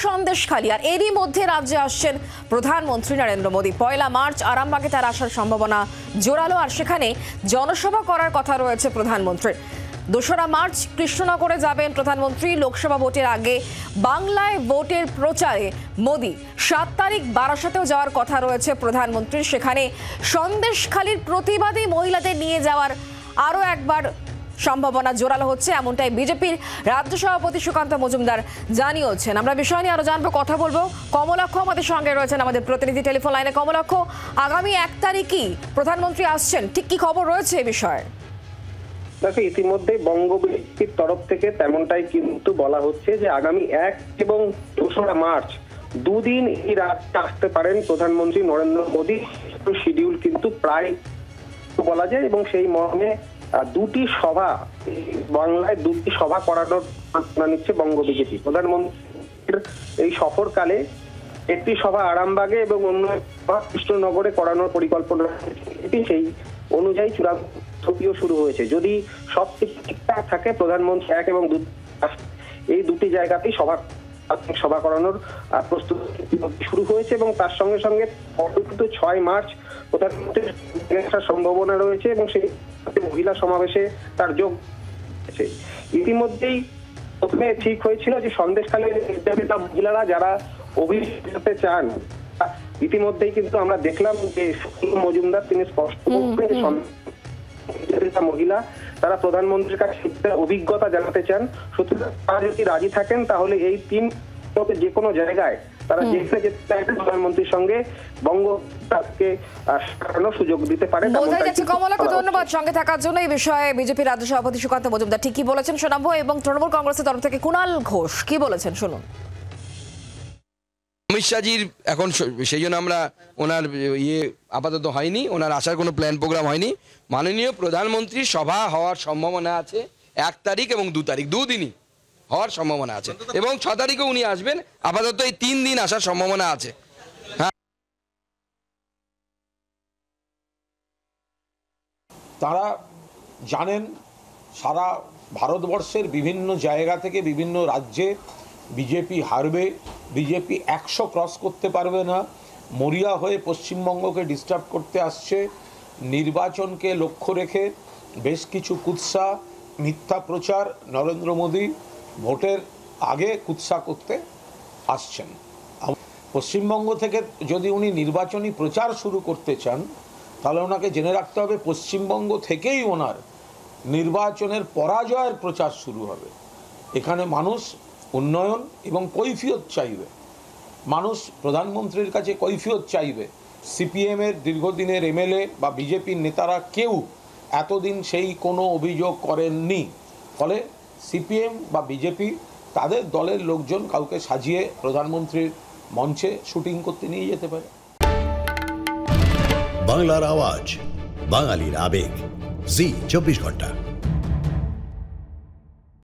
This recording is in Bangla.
সন্দেশখালী। আর এরই মধ্যে রাজ্যে আসছেন প্রধানমন্ত্রী নরেন্দ্র মোদী। 1 মার্চ আরামবাগে তার আসার সম্ভাবনা জোরালো, আর সেখানে জনসভা করার কথা রয়েছে প্রধানমন্ত্রীর। 2রা মার্চ কৃষ্ণনগরে যাবেন প্রধানমন্ত্রী। লোকসভা ভোটের আগে বাংলায় ভোটের প্রচারে মোদী। 7 তারিখ বারাসাতেও যাওয়ার কথা রয়েছে প্রধানমন্ত্রীর। সেখানে সন্দেশখালীর প্রতিবাদী মহিলাদের নিয়ে যাওয়ার আরও একবার সম্ভাবনা জোরালো হচ্ছে, এমনটাই বিজেপির রাজ্য সভাপতি সুকান্ত মজুমদার জানিয়েছেন। আমরা বিষয় নিয়ে আরো জানবো, কথা বলবো। কমলাক্ষ আমাদের সঙ্গে রয়েছেন, আমাদের প্রতিনিধি টেলিফোন লাইনে। কমলাক্ষ, আগামী 1 তারিখই প্রধানমন্ত্রী আসছেন, ঠিক কি খবর রয়েছে এই বিষয়ে? দেখো, ইতিমধ্যে বঙ্গ বিজেপির তরফ থেকে তেমনটাই কিন্তু বলা হচ্ছে যে আগামী 1 এবং 2রা মার্চ দুদিন এই রাজ্যে আসতে পারেন প্রধানমন্ত্রী নরেন্দ্র মোদী। শিডিউল কিন্তু প্রায় বলা যায়, এবং সেই মর্মে দুটি সভা বাংলায় করানোর আলোচনা নিচ্ছে বঙ্গ বিজেপি। প্রধানমন্ত্রীর এই সফরকালে একটি সভা আরামবাগে এবং অন্য সভা কৃষ্ণনগরে করানোর পরিকল্পনা, সেই অনুযায়ী চূড়ান্ত শুরু হয়েছে। যদি সব ঠিকঠাক থাকে, প্রধানমন্ত্রী 1 এবং 2 এই দুটি জায়গাতেই সভা করানোর প্রস্তুতি শুরু হয়েছে, এবং তার সঙ্গে সঙ্গে কিন্তু 6 মার্চ প্রধানমন্ত্রীর আসার সম্ভাবনা রয়েছে, এবং সেই মহিলা সমাবেশে তার যোগ আছে। ইতিমধ্যেই প্রথমে ঠিক হয়েছিল যে সন্দেশখালীর নির্যাতিতা মহিলারা যারা অভিযোগ করতে চান, ইতিমধ্যেই কিন্তু আমরা দেখলাম যে সুকান্ত মজুমদার তিনি স্পষ্ট মহিলা তারা প্রধানমন্ত্রীর কাছে অভিজ্ঞতা জানাতে চান। সুতরাং তারা যদি রাজি থাকেন, তাহলে এই টিম যে কোনো জায়গায় তারা যেখানে যেতে চাইবেন প্রধানমন্ত্রীর সঙ্গে বঙ্গকে সুযোগ দিতে পারে। কমলাকে ধন্যবাদ সঙ্গে থাকার জন্য। এই বিষয়ে বিজেপির রাজ্য সভাপতি সুকান্ত মজুমদার ঠিকই বলেছেন শোনাবো, এবং তৃণমূল কংগ্রেসের তরফ থেকে কুণাল ঘোষ কি বলেছেন শুনুন। অমিত শাহজির এখন সেই জন্য আমরা ওনার আপাতত হয়নি, ওনার আসার কোনো প্ল্যান প্রোগ্রাম হয়নি। মাননীয় প্রধানমন্ত্রীর সভা হওয়ার সম্ভাবনা আছে 1 তারিখ এবং 2 তারিখ, দুদিনই হওয়ার সম্ভাবনা আছে, এবং 6 তারিখে উনি আসবেন। আপাতত এই 3 দিন আসার সম্ভাবনা আছে। হ্যাঁ, তারা জানেন সারা ভারতবর্ষের বিভিন্ন জায়গা থেকে বিভিন্ন রাজ্যে বিজেপি হারবে, বিজেপি 100 ক্রস করতে পারবে না। মরিয়া হয়ে পশ্চিমবঙ্গকে ডিস্টার্ব করতে আসছে। নির্বাচনকে লক্ষ্য রেখে বেশ কিছু কুৎসা মিথ্যা প্রচার নরেন্দ্র মোদী ভোটের আগে কুৎসা করতে আসছেন। পশ্চিমবঙ্গ থেকে যদি উনি নির্বাচনী প্রচার শুরু করতে চান, তাহলে ওনাকে জেনে রাখতে হবে পশ্চিমবঙ্গ থেকেই ওনার নির্বাচনের পরাজয়ের প্রচার শুরু হবে। এখানে মানুষ উন্নয়ন এবং কৈফিয়ত চাইবে, মানুষ প্রধানমন্ত্রীর কাছে কৈফিয়ত চাইবে। সিপিএমের দীর্ঘদিনের এমএলএ বা বিজেপির নেতারা কেউ এতদিন সেই কোনো অভিযোগ করেননি। ফলে সিপিএম বা বিজেপি তাদের দলের লোকজন কাউকে সাজিয়ে প্রধানমন্ত্রীর মঞ্চে শুটিং করতে নিয়ে যেতে পারে। বাংলার আওয়াজ, বাঙালির আবেগ, জি 24 ঘন্টা।